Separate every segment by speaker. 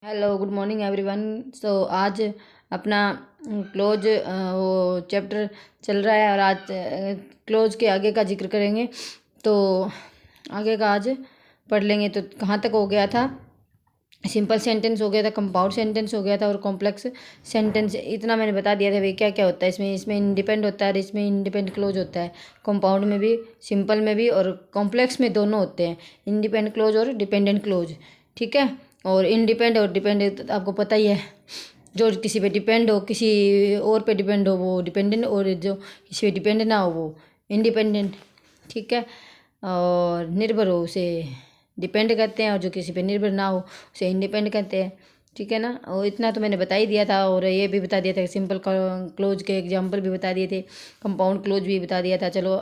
Speaker 1: Hello good morning everyone. So आज अपना close वो चैप्टर चल रहा है और आज क्लोज के आगे का जिक्र करेंगे। तो आगे का आज पढ़ लेंगे। तो कहाँ तक हो गया था? सिंपल सेंटेंस हो गया था, कंपाउंड सेंटेंस हो गया था और कॉम्प्लेक्स सेंटेंस। इतना मैंने बता दिया था भाई क्या क्या होता है इसमें। इसमें इंडिपेंड होता है और इसमें इंडिपेंड क्लोज होता है। कंपाउंड में भी, सिंपल में भी और कॉम्प्लेक्स में दोनों होते हैं, इंडिपेंडेंट क्लोज और डिपेंडेंट क्लोज। ठीक है। और इंडिपेंड और डिपेंडेंट आपको पता ही है, जो किसी पे डिपेंड हो, किसी और पे डिपेंड हो वो डिपेंडेंट, और जो किसी पे डिपेंड ना हो वो इंडिपेंडेंट। ठीक है। और निर्भर हो उसे डिपेंड कहते हैं, और जो किसी पे निर्भर ना हो उसे इंडिपेंड कहते हैं। ठीक है ना। और इतना तो मैंने बता ही दिया था, और ये भी बता दिया था, सिंपल क्लोज के एग्जांपल भी बता दिए थे, कंपाउंड क्लोज भी बता दिया था। चलो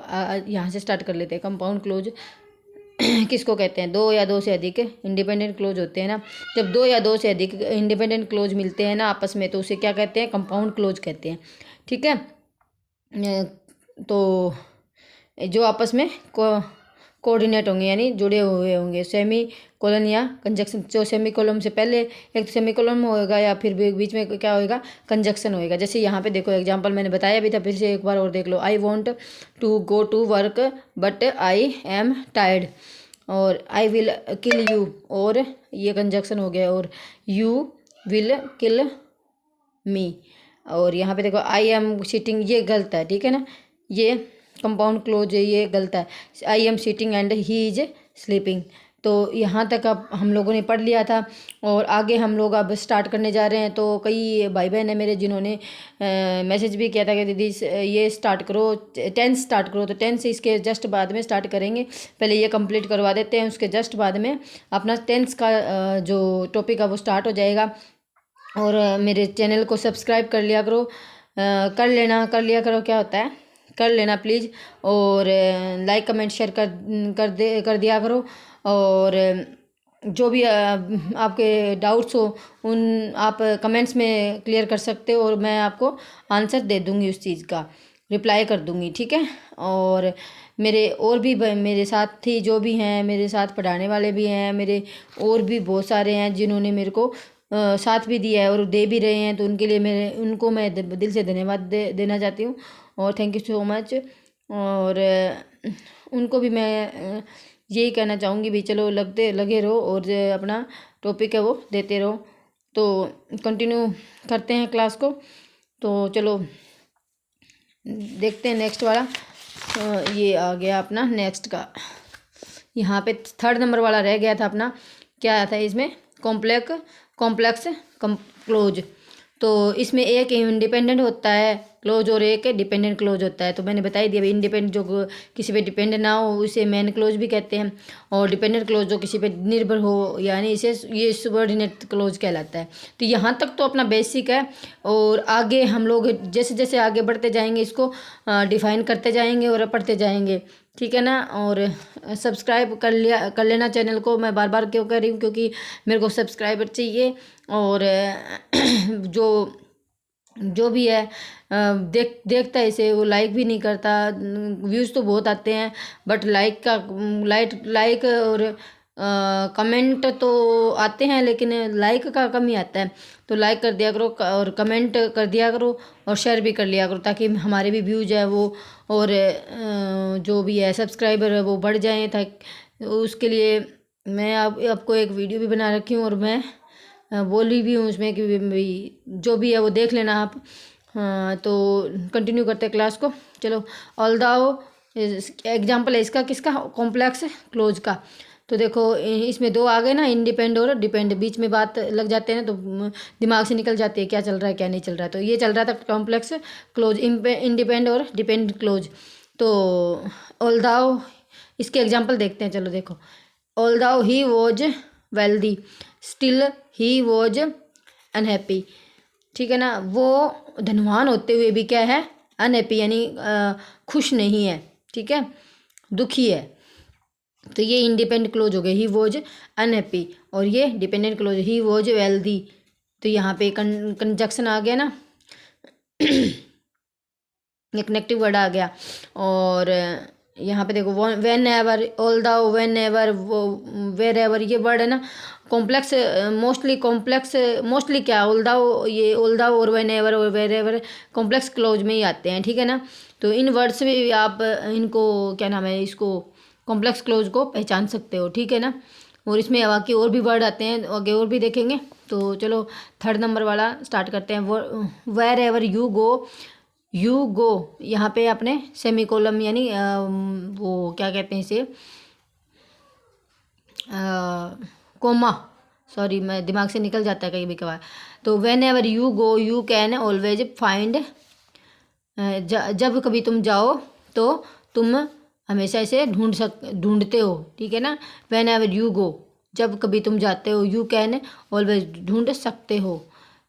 Speaker 1: यहाँ से स्टार्ट कर लेते हैं। कंपाउंड क्लोज किसको कहते हैं? दो या दो से अधिक इंडिपेंडेंट क्लोज होते हैं ना। जब दो या दो से अधिक इंडिपेंडेंट क्लोज मिलते हैं ना आपस में, तो उसे क्या कहते हैं? कंपाउंड क्लोज कहते हैं। ठीक है। तो जो आपस में कोऑर्डिनेट होंगे यानी जुड़े हुए होंगे, सेमी कोलन या कंजक्शन। जो सेमी कोलन से पहले एक तो सेमी कोलन होएगा या फिर बीच में क्या होएगा? कंजक्शन होएगा। जैसे यहाँ पे देखो एग्जांपल मैंने बताया भी था, फिर से एक बार और देख लो। I want to go to work but I am tired, और आई विल किल यू, और ये कंजक्शन हो गया, और यू विल किल मी। और यहाँ पे देखो आई एम सिटिंग, ये गलत है। ठीक है ना। ये कंपाउंड क्लोज है, ये गलत है। I am sitting and he is sleeping. तो यहाँ तक अब हम लोगों ने पढ़ लिया था, और आगे हम लोग अब स्टार्ट करने जा रहे हैं। तो कई भाई बहन है मेरे जिन्होंने मैसेज भी किया था कि दीदी ये स्टार्ट करो, टेंस स्टार्ट करो। तो टेंस इसके जस्ट बाद में स्टार्ट करेंगे, पहले ये कंप्लीट करवा देते हैं, उसके जस्ट बाद में अपना टेंस का जो टॉपिक है वो स्टार्ट हो जाएगा। और मेरे चैनल को सब्सक्राइब कर लिया करो, कर लिया करो, क्या होता है, कर लेना प्लीज़। और लाइक कमेंट शेयर कर दिया करो। और जो भी आपके डाउट्स हो उन आप कमेंट्स में क्लियर कर सकते हो, और मैं आपको आंसर दे दूँगी, उस चीज़ का रिप्लाई कर दूँगी। ठीक है। और मेरे और भी मेरे साथी जो भी हैं, मेरे साथ पढ़ाने वाले भी हैं, मेरे और भी बहुत सारे हैं जिन्होंने मेरे को साथ भी दिया है और दे भी रहे हैं। तो उनके लिए उनको मैं दिल से धन्यवाद देना चाहती हूँ, और थैंक यू सो मच। और उनको भी मैं यही कहना चाहूँगी भी, चलो लगे रहो और जो अपना टॉपिक है वो देते रहो। तो कंटिन्यू करते हैं क्लास को। तो चलो देखते हैं नेक्स्ट वाला। ये आ गया अपना नेक्स्ट का, यहाँ पे 3rd नंबर वाला रह गया था अपना। क्या था इसमें? Complex close. तो इसमें एक इंडिपेंडेंट होता है क्लोज और एक डिपेंडेंट क्लोज होता है। तो मैंने बता ही दिया, इंडिपेंडेंट जो किसी पे डिपेंड ना हो उसे मेन क्लोज भी कहते हैं, और डिपेंडेंट क्लोज जो किसी पे निर्भर हो यानी इसे ये सबऑर्डिनेट क्लोज कहलाता है। तो यहाँ तक तो अपना बेसिक है, और आगे हम लोग जैसे जैसे आगे बढ़ते जाएंगे इसको डिफाइन करते जाएंगे और पढ़ते जाएंगे। ठीक है ना। और सब्सक्राइब कर लेना चैनल को। मैं बार बार क्यों कर रही हूँ? क्योंकि मेरे को सब्सक्राइबर चाहिए। और जो भी है देखता है इसे, वो लाइक भी नहीं करता। व्यूज़ तो बहुत आते हैं, बट लाइक और कमेंट तो आते हैं, लेकिन लाइक का कम ही आता है। तो लाइक कर दिया करो और कमेंट कर दिया करो और शेयर भी कर लिया करो, ताकि हमारे भी व्यूज़ है वो, और जो भी है सब्सक्राइबर है वो बढ़ जाएँ। ताकि उसके लिए मैं आपको एक वीडियो भी बना रखी हूँ, और मैं बोली भी हूँ उसमें कि भाई जो भी है वो देख लेना आप। हाँ, तो कंटिन्यू करते हैं क्लास को। चलो ऑल्दाओ एग्जाम्पल है इसका, किसका? कॉम्प्लेक्स क्लोज का। तो देखो इसमें दो आ गए ना, इंडिपेंड और डिपेंड। बीच में बात लग जाते हैं तो दिमाग से निकल जाती है क्या चल रहा है क्या नहीं चल रहा है। तो ये चल रहा था कॉम्प्लेक्स क्लोज, इंडिपेंड और डिपेंड क्लोज। तो ऑल्दाओ इसके एग्जाम्पल देखते हैं। चलो देखो, although he was wealthy still he was unhappy. ठीक है ना। वो धनवान होते हुए भी क्या है? अनहैप्पी, यानी खुश नहीं है। ठीक है, दुखी है। तो ये इंडिपेंडेंट क्लोज हो गए, ही वॉज अनहैप्पी, और ये dependent clause, he was wealthy. तो यहाँ पे कंजक्शन आ गया ना एक कनेक्टिव वर्ड आ गया। और यहाँ पे देखो whenever, although, whenever, वो वेर एवर, ये वर्ड है ना कॉम्प्लेक्स, मोस्टली क्या ऑल दाउ, ये ऑल दाउ और वेन एवर और वेर एवर कॉम्प्लेक्स क्लोज में ही आते हैं, ठीक है ना। तो इन वर्ड से भी आप इनको क्या नाम है, इसको कॉम्प्लेक्स क्लोज को पहचान सकते हो, ठीक है ना। और इसमें बाकी और भी वर्ड आते हैं, आगे और भी देखेंगे। तो चलो थर्ड नंबर वाला स्टार्ट करते हैं। वेर एवर यू गो, यहाँ पे आपने सेमी कोलम यानी वो क्या कहते हैं इसे, कोमा, सॉरी मैं दिमाग से निकल जाता है कहीं भी कभार। तो when ever you go you can always find, जब कभी तुम जाओ तो तुम हमेशा इसे ढूंढते हो, ठीक है ना। वेन एवर यू गो, जब कभी तुम जाते हो, यू कैन ऑलवेज, ढूंढ सकते हो।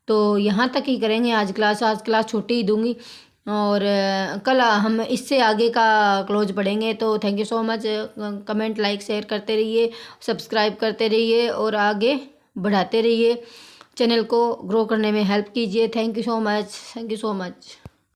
Speaker 1: तो यहाँ तक ही करेंगे आज क्लास छोटी ही दूंगी, और कल हम इससे आगे का क्लोज पढ़ेंगे। तो thank you so much, comment like share करते रहिए, सब्सक्राइब करते रहिए और आगे बढ़ाते रहिए, चैनल को ग्रो करने में हेल्प कीजिए। Thank you so much, thank you so much.